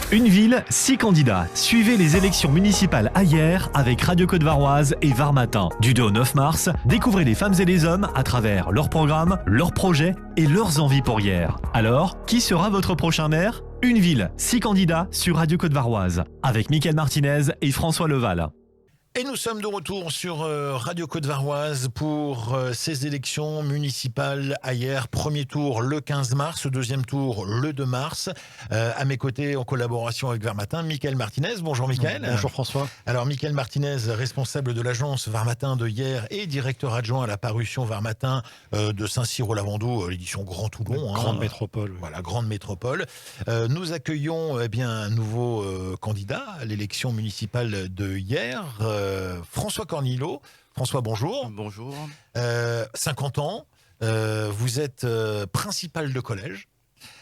Une ville, 6 candidats. Suivez les élections municipales à Hyères avec Radio Côte-Varoise et Var Matin. Du 2 au 9 mars, découvrez les femmes et les hommes à travers leurs programmes, leurs projets et leurs envies pour Hyères. Alors, qui sera votre prochain maire ? Une ville, 6 candidats sur Radio Côte-Varoise avec Mickaël Martinez et François Leval. Et nous sommes de retour sur Radio Côte-Varoise pour ces élections municipales à Hyères. Premier tour le 15 mars, deuxième tour le 2 mars. À mes côtés, en collaboration avec Var Matin, Mickaël Martinez. Bonjour Mickaël. Bonjour François. Alors Mickaël Martinez, responsable de l'agence Var Matin de Hyères et directeur adjoint à la parution Var Matin de Saint-Cyr-au-Lavandou, l'édition Grand Toulon. Grande métropole. Oui. Voilà, grande métropole. Nous accueillons un nouveau candidat à l'élection municipale de Hyères. François Cornillo. François, bonjour. Bonjour. 50 ans, vous êtes principal de collège,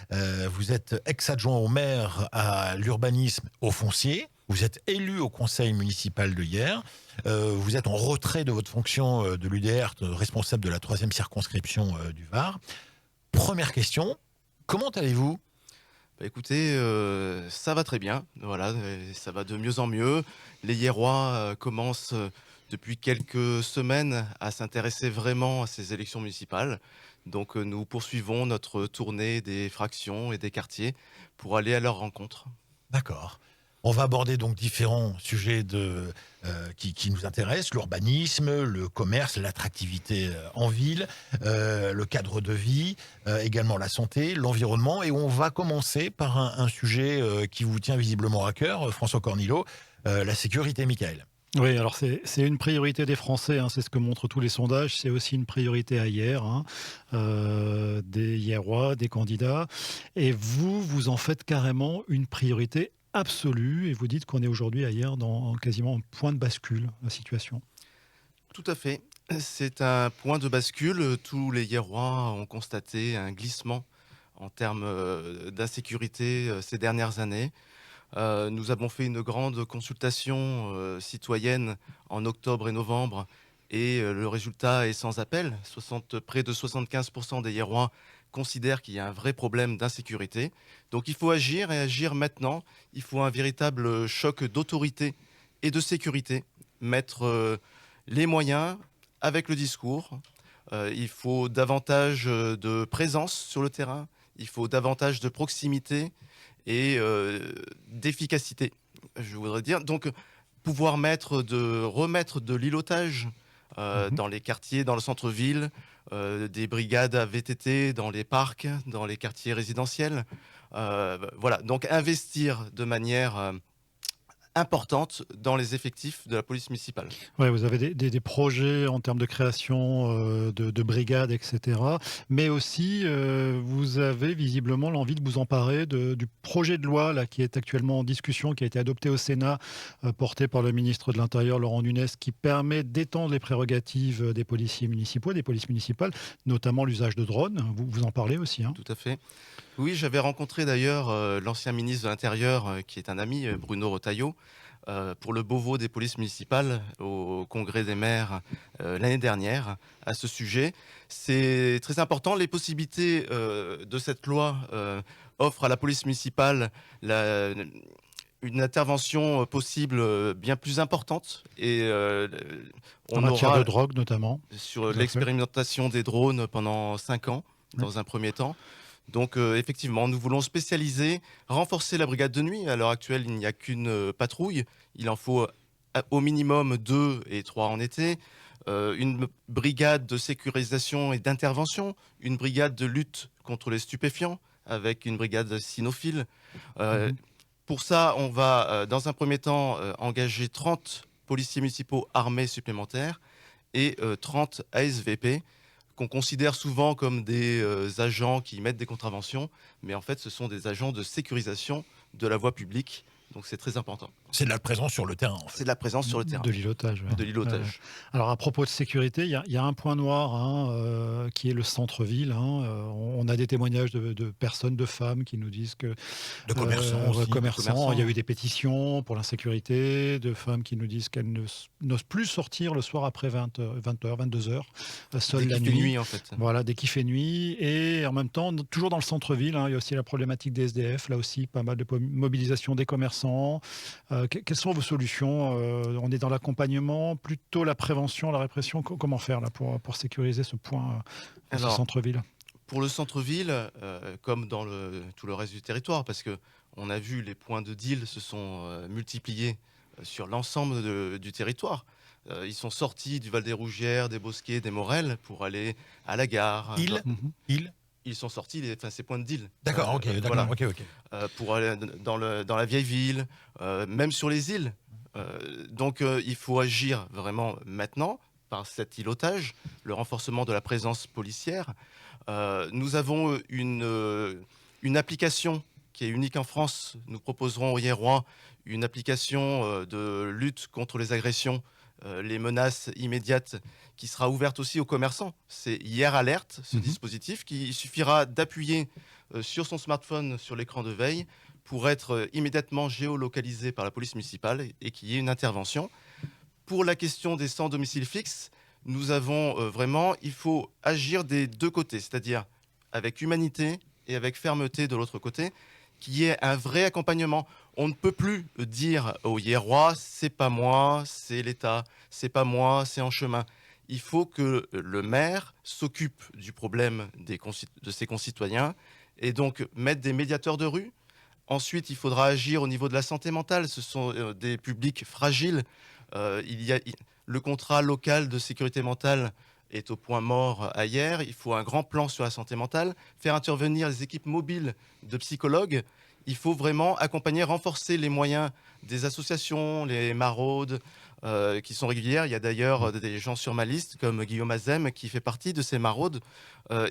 vous êtes ex-adjoint au maire à l'urbanisme au foncier, vous êtes élu au conseil municipal de Hyères, vous êtes en retrait de votre fonction de l'UDR, responsable de la 3e circonscription du Var. Première question, comment allez-vous ? Écoutez, ça va très bien, voilà, ça va de mieux en mieux. Les Hyérois commencent depuis quelques semaines à s'intéresser vraiment à ces élections municipales. Donc nous poursuivons notre tournée des fractions et des quartiers pour aller à leur rencontre. D'accord. On va aborder donc différents sujets qui nous intéressent, l'urbanisme, le commerce, l'attractivité en ville, le cadre de vie, également la santé, l'environnement. Et on va commencer par un sujet qui vous tient visiblement à cœur, François Cornillo, la sécurité, Mickaël. Oui, alors c'est une priorité des Français, c'est ce que montrent tous les sondages, c'est aussi une priorité à Hyères, des Hyérois, des candidats. Et vous en faites carrément une priorité absolue, et vous dites qu'on est aujourd'hui à Hyères dans quasiment un point de bascule, la situation. Tout à fait. C'est un point de bascule. Tous les Hyérois ont constaté un glissement en termes d'insécurité ces dernières années. Nous avons fait une grande consultation citoyenne en octobre et novembre, et le résultat est sans appel. Près de 75% des Hyérois considèrent qu'il y a un vrai problème d'insécurité. Donc il faut agir, et agir maintenant. Il faut un véritable choc d'autorité et de sécurité. Mettre les moyens avec le discours. Il faut davantage de présence sur le terrain. Il faut davantage de proximité et d'efficacité, je voudrais dire. Donc pouvoir remettre de l'îlotage dans les quartiers, dans le centre-ville, des brigades à VTT dans les parcs, dans les quartiers résidentiels. Voilà, donc investir de manière importante dans les effectifs de la police municipale. Ouais, vous avez des projets en termes de création de brigades, etc. Mais aussi, vous avez visiblement l'envie de vous emparer du projet de loi là, qui est actuellement en discussion, qui a été adopté au Sénat, porté par le ministre de l'Intérieur, Laurent Nunez, qui permet d'étendre les prérogatives des policiers municipaux, des polices municipales, notamment l'usage de drones. Vous en parlez aussi. Tout à fait. Oui, j'avais rencontré d'ailleurs l'ancien ministre de l'Intérieur, qui est un ami, Bruno Retailleau, pour le Beauvau des polices municipales au Congrès des maires l'année dernière à ce sujet. C'est très important. Les possibilités de cette loi offrent à la police municipale une intervention possible bien plus importante. Et en matière de drogue notamment. Sur l'expérimentation des drones pendant 5 ans, dans un premier temps. Donc effectivement, nous voulons spécialiser, renforcer la brigade de nuit. À l'heure actuelle, il n'y a qu'une patrouille. Il en faut au minimum 2 et 3 en été. Une brigade de sécurisation et d'intervention. Une brigade de lutte contre les stupéfiants avec une brigade cynophile. Pour ça, on va dans un premier temps engager 30 policiers municipaux armés supplémentaires et 30 ASVP, qu'on considère souvent comme des agents qui mettent des contraventions, mais en fait ce sont des agents de sécurisation de la voie publique, donc c'est très important. C'est de la présence sur le terrain, en fait. C'est de la présence sur le terrain. De l'îlotage. Ouais. De l'îlotage. Alors à propos de sécurité, il y a un point noir qui est le centre-ville. On a des témoignages de personnes, de femmes qui nous disent que De commerçants aussi. commerçants, il y a eu des pétitions pour l'insécurité, de femmes qui nous disent qu'elles n'osent plus sortir le soir après 20h, 22h, seules Dès la qu'il fait nuit. nuit, en fait. Voilà, dès qu'il fait nuit. Et en même temps, toujours dans le centre-ville, il y a aussi la problématique des SDF. Là aussi, pas mal de mobilisation des commerçants. Quelles sont vos solutions On est dans l'accompagnement, plutôt la prévention, la répression. Comment faire là, pour sécuriser ce point, ce Alors, centre-ville? Pour le centre-ville, comme dans tout le reste du territoire, parce que on a vu les points de deal se sont multipliés sur l'ensemble du territoire. Ils sont sortis du Val des Rougières, des Bosquets, des Morels pour aller à la gare. Ils sont sortis, ces points de deal. D'accord, ok. Voilà. Ok. Pour aller dans la vieille ville, même sur les îles. Donc il faut agir vraiment maintenant par cet îlotage, le renforcement de la présence policière. Nous avons une application qui est unique en France. Nous proposerons aux Hiérois une application de lutte contre les agressions, les menaces immédiates, qui sera ouverte aussi aux commerçants. C'est Hier Alerte, ce dispositif, qui suffira d'appuyer sur son smartphone sur l'écran de veille pour être immédiatement géolocalisé par la police municipale et qu'il y ait une intervention. Pour la question des sans domicile fixe, nous avons il faut agir des deux côtés, c'est-à-dire avec humanité et avec fermeté de l'autre côté, qu'il y ait un vrai accompagnement. On ne peut plus dire aux Hiérois, c'est pas moi, c'est l'État, c'est pas moi, c'est en chemin. Il faut que le maire s'occupe du problème de ses concitoyens et donc mettre des médiateurs de rue. Ensuite, il faudra agir au niveau de la santé mentale. Ce sont des publics fragiles. Le contrat local de sécurité mentale est au point mort hier. Il faut un grand plan sur la santé mentale, faire intervenir les équipes mobiles de psychologues. Il faut vraiment accompagner, renforcer les moyens des associations, les maraudes qui sont régulières. Il y a d'ailleurs des gens sur ma liste, comme Guillaume Azem, qui fait partie de ces maraudes.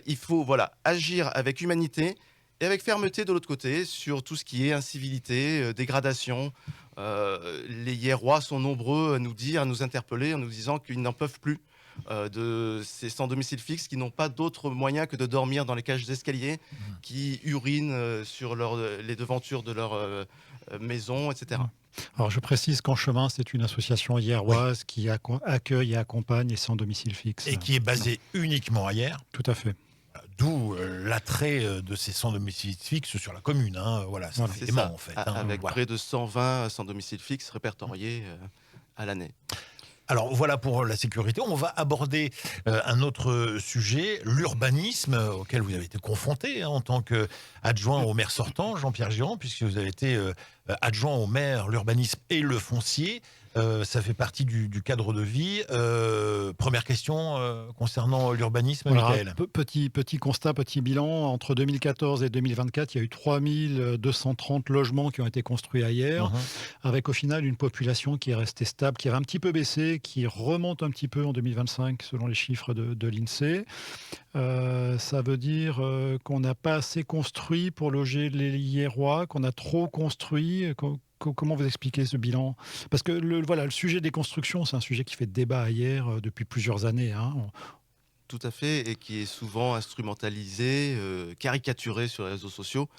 Il faut agir avec humanité et avec fermeté de l'autre côté sur tout ce qui est incivilité, dégradation. Les Hiérois sont nombreux à nous dire, à nous interpeller en nous disant qu'ils n'en peuvent plus de ces sans domicile fixe qui n'ont pas d'autre moyen que de dormir dans les cages d'escalier, qui urinent sur les devantures de leur maison, etc. Alors je précise qu'En Chemin, c'est une association hiéroise qui accueille et accompagne les sans domicile fixe. Et qui est basée uniquement à Hyères. Tout à fait. D'où l'attrait de ces sans domicile fixe sur la commune. C'est ça, en fait. Avec près de 120 sans domicile fixe répertoriés à l'année. Alors voilà pour la sécurité. On va aborder un autre sujet, l'urbanisme, auquel vous avez été confronté en tant qu'adjoint au maire sortant, Jean-Pierre Girand, puisque vous avez été adjoint au maire, l'urbanisme et le foncier. Ça fait partie du cadre de vie. Première question concernant l'urbanisme, Michael. Petit constat, petit bilan. Entre 2014 et 2024, il y a eu 3230 logements qui ont été construits à Hyères, avec au final une population qui est restée stable, qui avait un petit peu baissé, qui remonte un petit peu en 2025 selon les chiffres de l'INSEE. Ça veut dire qu'on n'a pas assez construit pour loger les Hiérois, qu'on a trop construit. Comment vous expliquez ce bilan? Parce que le sujet des constructions, c'est un sujet qui fait débat à Hyères depuis plusieurs années. Tout à fait, et qui est souvent instrumentalisé, caricaturé sur les réseaux sociaux.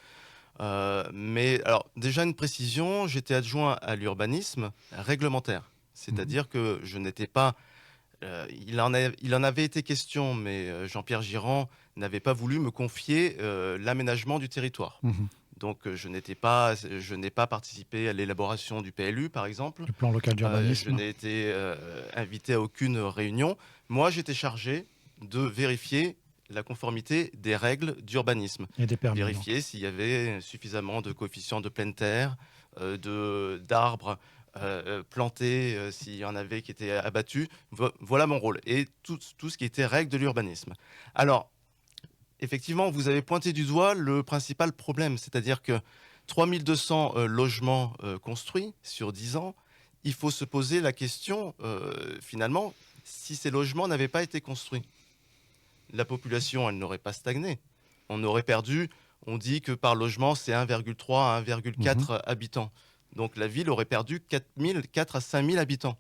Mais alors, déjà une précision, j'étais adjoint à l'urbanisme réglementaire. C'est-à-dire que je n'étais pas... il en avait été question, mais Jean-Pierre Girand n'avait pas voulu me confier l'aménagement du territoire. Donc je n'ai pas participé à l'élaboration du PLU, par exemple. Le plan local d'urbanisme. Je n'ai été invité à aucune réunion. Moi, j'étais chargé de vérifier la conformité des règles d'urbanisme. Et des permis. Vérifier s'il y avait suffisamment de coefficients de pleine terre, d'arbres plantés, s'il y en avait qui étaient abattus. Voilà mon rôle. Et tout ce qui était règles de l'urbanisme. Alors, effectivement, vous avez pointé du doigt le principal problème, c'est-à-dire que 3200 logements construits sur 10 ans, il faut se poser la question, finalement, si ces logements n'avaient pas été construits. La population, elle n'aurait pas stagné. On aurait perdu, on dit que par logement, c'est 1,3 à 1,4 habitants. Donc la ville aurait perdu 4 à 5 000 habitants.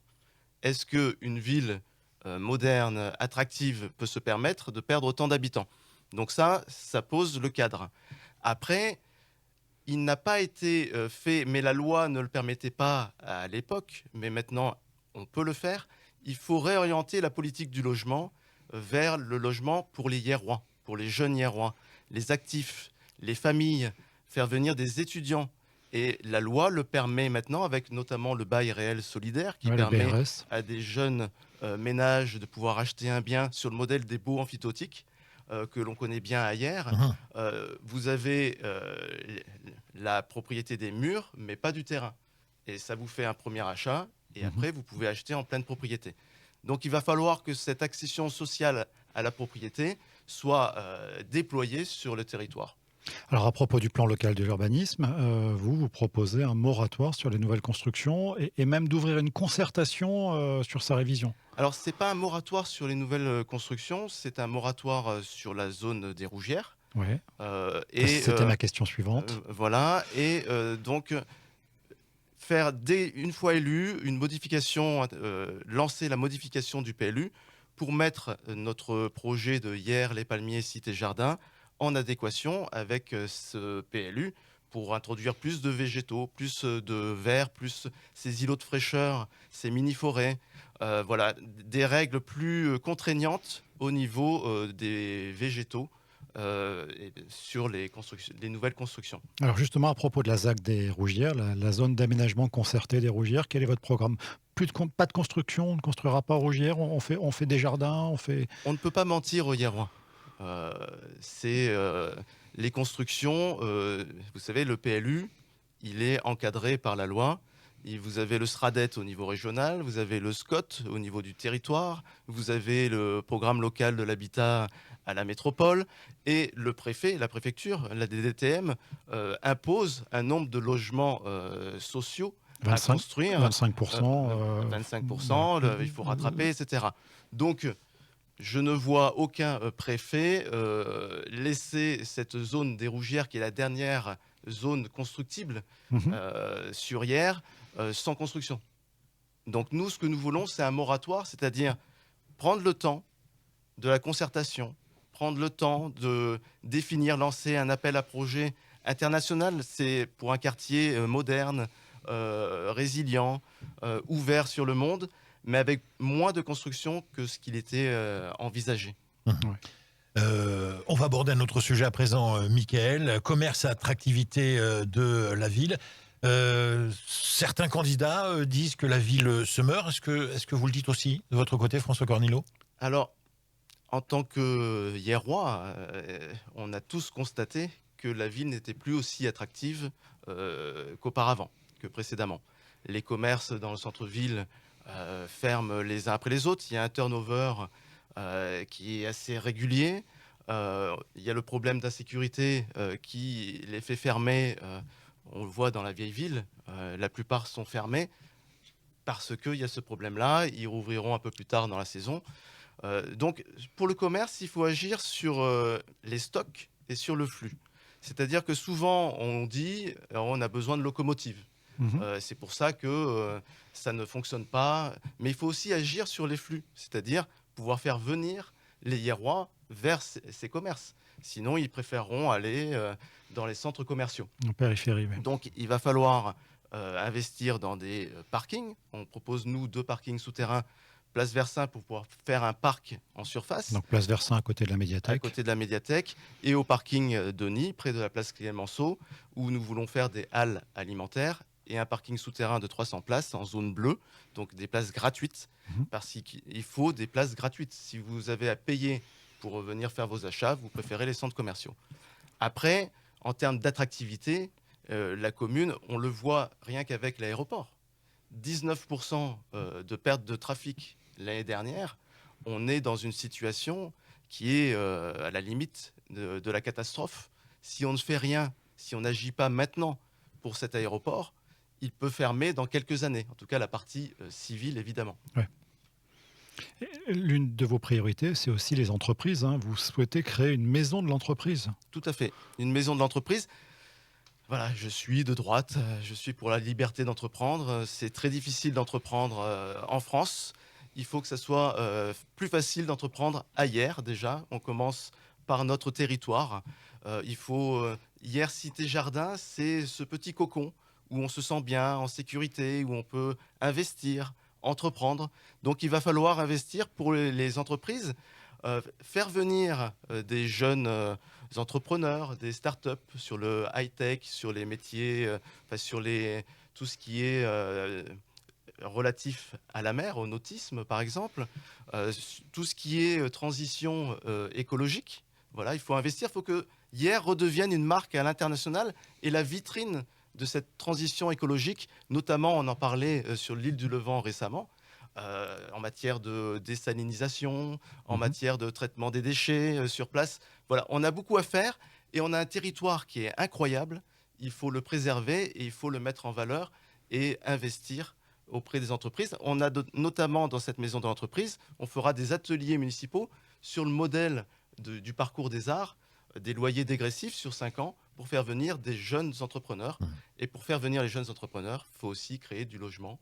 Est-ce qu'une ville moderne, attractive, peut se permettre de perdre autant d'habitants? Donc ça pose le cadre. Après, il n'a pas été fait, mais la loi ne le permettait pas à l'époque, mais maintenant on peut le faire. Il faut réorienter la politique du logement vers le logement pour les Hiérois, pour les jeunes Hiérois, les actifs, les familles, faire venir des étudiants. Et la loi le permet maintenant, avec notamment le bail réel solidaire, qui permet à des jeunes ménages de pouvoir acheter un bien sur le modèle des baux amphithéotiques, que l'on connaît bien ailleurs. Vous avez la propriété des murs, mais pas du terrain. Et ça vous fait un premier achat, et après, vous pouvez acheter en pleine propriété. Donc, il va falloir que cette accession sociale à la propriété soit déployée sur le territoire. Alors, à propos du plan local de l'urbanisme, vous proposez un moratoire sur les nouvelles constructions et même d'ouvrir une concertation sur sa révision. Alors, ce n'est pas un moratoire sur les nouvelles constructions, c'est un moratoire sur la zone des Rougières. Ouais. C'était ma question suivante. Voilà, et donc faire une fois élu une modification, lancer la modification du PLU pour mettre notre projet de Hyères, les Palmiers, Cités Jardins en adéquation avec ce PLU pour introduire plus de végétaux, plus de verts, plus ces îlots de fraîcheur, ces mini-forêts. Voilà, des règles plus contraignantes au niveau des végétaux sur les nouvelles constructions. Alors justement, à propos de la ZAC des Rougières, la zone d'aménagement concerté des Rougières, quel est votre programme? Pas de construction, on ne construira pas aux Rougières, on fait des jardins, On ne peut pas mentir aux Hiérois. Les constructions, vous savez, le PLU, il est encadré par la loi. Et vous avez le SRADET au niveau régional, vous avez le SCOT au niveau du territoire, vous avez le programme local de l'habitat à la métropole, et le préfet, la préfecture, la DDTM, impose un nombre de logements sociaux à construire. 25%. 25%, il faut rattraper, etc. Donc, je ne vois aucun préfet laisser cette zone des Rougières, qui est la dernière zone constructible sur Hyères, sans construction. Donc nous, ce que nous voulons, c'est un moratoire, c'est-à-dire prendre le temps de la concertation, prendre le temps de définir, lancer un appel à projet international. C'est pour un quartier moderne, résilient, ouvert sur le monde, mais avec moins de construction que ce qu'il était envisagé. On va aborder un autre sujet à présent, Mickaël. Commerce et attractivité de la ville. Certains candidats disent que la ville se meurt. Est-ce que vous le dites aussi de votre côté, François Cornilot? Alors, en tant que Hiérois, on a tous constaté que la ville n'était plus aussi attractive qu'auparavant, que précédemment. Les commerces dans le centre-ville ferment les uns après les autres. Il y a un turnover qui est assez régulier. Il y a le problème d'insécurité qui les fait fermer. On le voit dans la vieille ville, la plupart sont fermés parce qu'il y a ce problème-là. Ils rouvriront un peu plus tard dans la saison. Donc, pour le commerce, il faut agir sur les stocks et sur le flux. C'est-à-dire que souvent, on dit on a besoin de locomotives. C'est pour ça que ça ne fonctionne pas. Mais il faut aussi agir sur les flux, c'est-à-dire pouvoir faire venir les Hiérois vers ces commerces. Sinon, ils préféreront aller dans les centres commerciaux. En périphérie, oui. Donc, il va falloir investir dans des parkings. On propose, nous, 2 parkings souterrains, place Versin, pour pouvoir faire un parc en surface. Donc, place Versin à côté de la médiathèque. À côté de la médiathèque. Et au parking Denis, près de la place Clémenceau, où nous voulons faire des halles alimentaires et un parking souterrain de 300 places en zone bleue, donc des places gratuites, parce qu'il faut des places gratuites. Si vous avez à payer pour venir faire vos achats, vous préférez les centres commerciaux. Après, en termes d'attractivité, la commune, on le voit rien qu'avec l'aéroport. 19% de perte de trafic l'année dernière. On est dans une situation qui est à la limite de la catastrophe. Si on ne fait rien, si on n'agit pas maintenant pour cet aéroport, il peut fermer dans quelques années. En tout cas, la partie civile, évidemment. Ouais. L'une de vos priorités, c'est aussi les entreprises. Vous souhaitez créer une maison de l'entreprise. Tout à fait. Une maison de l'entreprise. Voilà, je suis de droite, je suis pour la liberté d'entreprendre. C'est très difficile d'entreprendre en France. Il faut que ça soit plus facile d'entreprendre ailleurs déjà. On commence par notre territoire. Hier, Cité Jardin, c'est ce petit cocon où on se sent bien, en sécurité, où on peut investir, entreprendre. Donc il va falloir investir pour les entreprises, faire venir des jeunes entrepreneurs, des startups sur le high-tech, sur les métiers, tout ce qui est relatif à la mer, au nautisme par exemple, tout ce qui est transition écologique. Voilà, il faut investir, il faut que Hier redevienne une marque à l'international et la vitrine de cette transition écologique, notamment on en parlait sur l'île du Levant récemment, en matière de désalinisation, en matière de traitement des déchets sur place. Voilà, on a beaucoup à faire et on a un territoire qui est incroyable. Il faut le préserver et il faut le mettre en valeur et investir auprès des entreprises. On a notamment dans cette maison de l'entreprise, on fera des ateliers municipaux sur le modèle du parcours des arts, des loyers dégressifs sur 5 ans pour faire venir des jeunes entrepreneurs. Et pour faire venir les jeunes entrepreneurs, il faut aussi créer du logement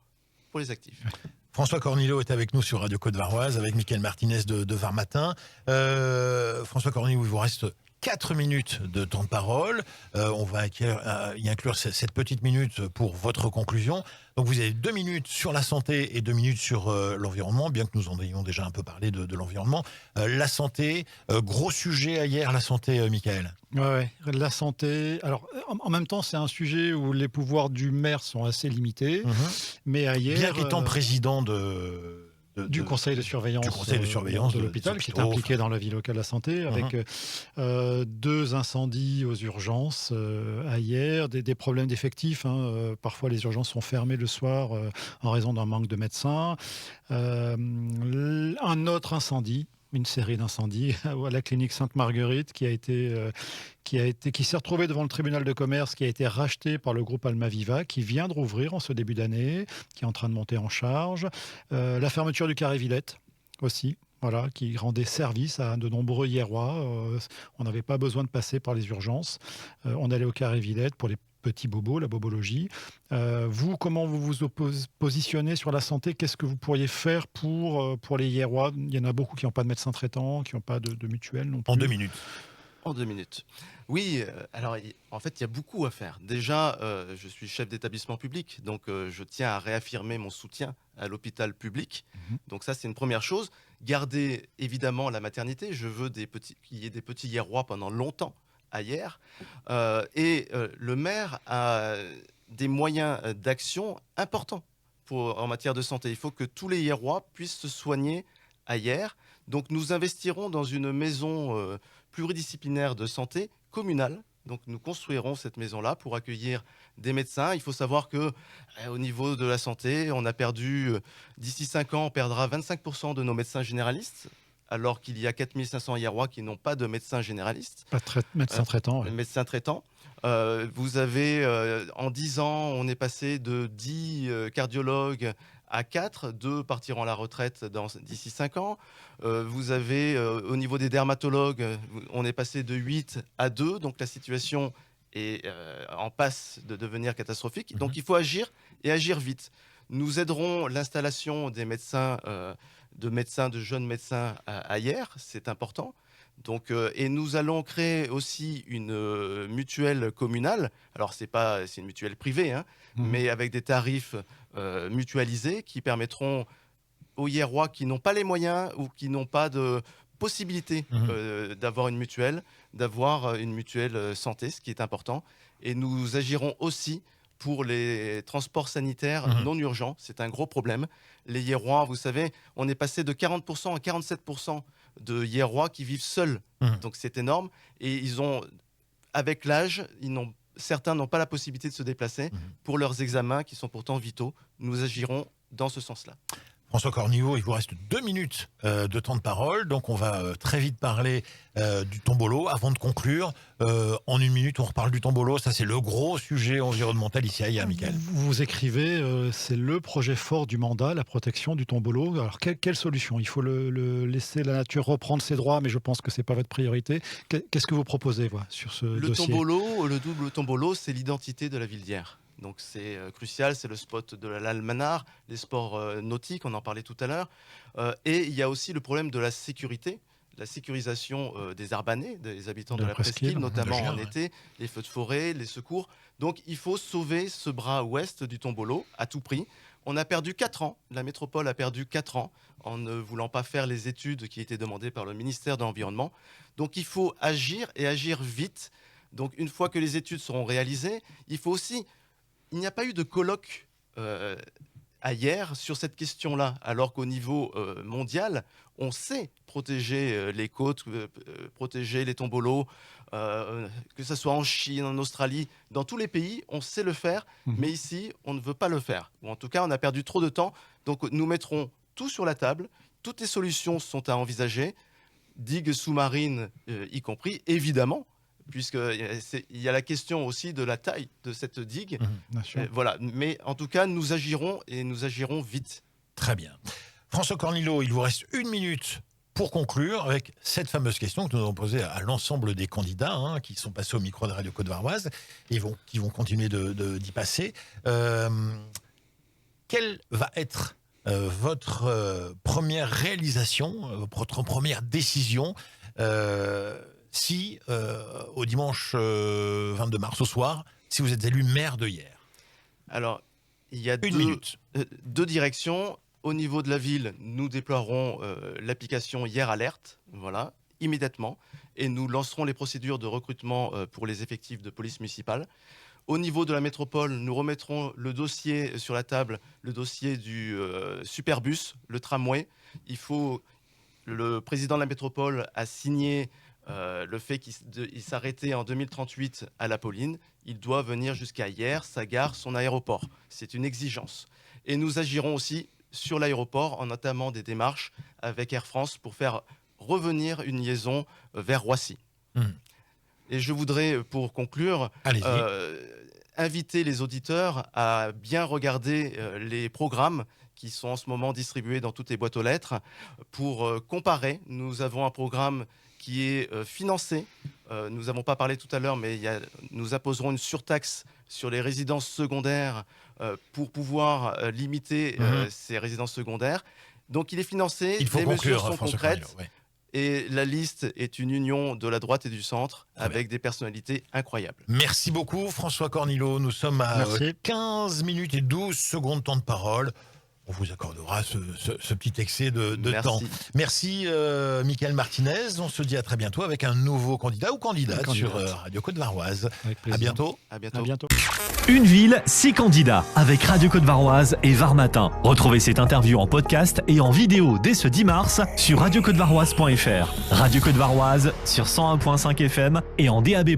pour les actifs. François Cornillo est avec nous sur Radio Côte-Varoise, avec Mickaël Martinez de Var Matin. François Cornillo, il vous reste 4 minutes de temps de parole. On va y inclure cette petite minute pour votre conclusion. Donc vous avez 2 minutes sur la santé et 2 minutes sur l'environnement, bien que nous en ayons déjà un peu parlé de l'environnement. La santé, gros sujet hier, la santé, Mickaël. Ouais, la santé. Alors, en même temps, c'est un sujet où les pouvoirs du maire sont assez limités. Mais ailleurs, bien qu'étant président du conseil de surveillance, de l'hôpital, qui est impliqué dans la vie locale de la santé, avec 2 incendies aux urgences hier, des problèmes d'effectifs. Parfois, les urgences sont fermées le soir en raison d'un manque de médecins. Un autre incendie. Une série d'incendies à la clinique Sainte-Marguerite qui s'est retrouvée devant le tribunal de commerce, qui a été racheté par le groupe Almaviva, qui vient de rouvrir en ce début d'année, qui est en train de monter en charge. La fermeture du Carré Villette aussi. Voilà, qui rendait service à de nombreux Hierrois. On n'avait pas besoin de passer par les urgences. On allait au Carré Villette pour les petits bobos, la bobologie. Vous, comment vous vous positionnez sur la santé? Qu'est-ce que vous pourriez faire pour les Hierrois? Il y en a beaucoup qui n'ont pas de médecin traitant, qui n'ont pas de mutuelle non plus. En 2 minutes. En 2 minutes. Oui, alors en fait, il y a beaucoup à faire. Déjà, je suis chef d'établissement public, donc je tiens à réaffirmer mon soutien à l'hôpital public. Donc ça, c'est une première chose. Garder évidemment la maternité. Je veux qu'il y ait des petits Hierrois pendant longtemps à hier. Le maire a des moyens d'action importants en matière de santé. Il faut que tous les Hierrois puissent se soigner à hier. Donc nous investirons dans une maison pluridisciplinaire de santé communale. Donc nous construirons cette maison-là pour accueillir des médecins. Il faut savoir que au niveau de la santé, on a perdu, d'ici 5 ans, on perdra 25% de nos médecins généralistes, alors qu'il y a 4500 Hierrois qui n'ont pas de médecin généraliste. Pas de médecin traitant. Ouais. Médecin traitant. Vous avez, en 10 ans, on est passé de 10 cardiologues à 4, 2 partiront à la retraite d'ici 5 ans. Vous avez, au niveau des dermatologues, on est passé de 8 à 2, donc la situation est en passe de devenir catastrophique. Donc il faut agir et agir vite. Nous aiderons l'installation des médecins, de jeunes médecins à hier, c'est important. Donc, et nous allons créer aussi une mutuelle communale. Alors, c'est une mutuelle privée, mais avec des tarifs mutualisés qui permettront aux Hierrois qui n'ont pas les moyens ou qui n'ont pas de possibilité d'avoir une mutuelle santé, ce qui est important. Et nous agirons aussi pour les transports sanitaires non urgents. C'est un gros problème. Les Hierrois, vous savez, on est passé de 40% à 47% de Hierrois qui vivent seuls. Donc c'est énorme. Et avec l'âge, certains n'ont pas la possibilité de se déplacer pour leurs examens qui sont pourtant vitaux. Nous agirons dans ce sens-là. François Cornillo, il vous reste 2 minutes de temps de parole, donc on va très vite parler du tombolo. Avant de conclure, en 1 minute, on reparle du tombolo. Ça, c'est le gros sujet environnemental ici à Michael. Vous écrivez, c'est le projet fort du mandat, la protection du tombolo. Alors, quelle solution? Il faut le laisser la nature reprendre ses droits, mais je pense que ce n'est pas votre priorité. Qu'est-ce que vous proposez sur ce dossier? Le double tombolo, c'est l'identité de la ville d'Hyères. Donc c'est crucial, c'est le spot de l'Almanar, les sports nautiques, on en parlait tout à l'heure. Et il y a aussi le problème de la sécurité, la sécurisation des Arbanais, des habitants de la presqu'île, notamment en été, les feux de forêt, les secours. Donc il faut sauver ce bras ouest du tombolo à tout prix. On a perdu 4 ans, la métropole a perdu 4 ans en ne voulant pas faire les études qui étaient demandées par le ministère de l'Environnement. Donc il faut agir et agir vite. Donc une fois que les études seront réalisées, il faut aussi... Il n'y a pas eu de colloque hier sur cette question-là, alors qu'au niveau mondial, on sait protéger les côtes, protéger les tombolos, que ce soit en Chine, en Australie, dans tous les pays, on sait le faire, mais ici, on ne veut pas le faire. Ou en tout cas, on a perdu trop de temps. Donc, nous mettrons tout sur la table. Toutes les solutions sont à envisager, digues sous-marines y compris, évidemment, puisqu'il y a la question aussi de la taille de cette digue. Voilà. Mais en tout cas, nous agirons et nous agirons vite. Très bien. François Cornillo, il vous reste 1 minute pour conclure avec cette fameuse question que nous avons posée à l'ensemble des candidats qui sont passés au micro de Radio Côte-Varoise et qui vont continuer d'y passer. Quelle va être votre première réalisation, votre première décision si, au dimanche 22 mars au soir, si vous êtes élu maire de Hyères? Alors, il y a 1 minute. 2 directions. Au niveau de la ville, nous déploierons l'application Hyères Alerte, voilà, immédiatement, et nous lancerons les procédures de recrutement pour les effectifs de police municipale. Au niveau de la métropole, nous remettrons le dossier sur la table, le dossier du Superbus, le tramway. Le président de la métropole a signé le fait qu'il s'arrêtait en 2038 à La Pauline. Il doit venir jusqu'à Hyères, sa gare, son aéroport. C'est une exigence. Et nous agirons aussi sur l'aéroport en entamant des démarches avec Air France pour faire revenir une liaison vers Roissy. Et je voudrais, pour conclure, inviter les auditeurs à bien regarder les programmes qui sont en ce moment distribués dans toutes les boîtes aux lettres pour comparer. Nous avons un programme qui est financé. Nous n'avons pas parlé tout à l'heure, mais nous imposerons une surtaxe sur les résidences secondaires pour pouvoir limiter ces résidences secondaires. Donc il est financé, les mesures sont concrètes. Et la liste est une union de la droite et du centre avec des personnalités incroyables. Merci beaucoup François Cornillo. Nous sommes à 15 minutes et 12 secondes de temps de parole. On vous accordera ce petit excès de temps. Merci Michael Martinez. On se dit à très bientôt avec un nouveau candidat ou candidate sur Radio Côte-Varoise. À bientôt. À bientôt. À bientôt. Une ville, 6 candidats avec Radio Côte-Varoise et Var Matin. Retrouvez cette interview en podcast et en vidéo dès ce 10 mars sur radiocotevaroise.fr. Radio Côte-Varoise sur 101.5 FM et en DAB+.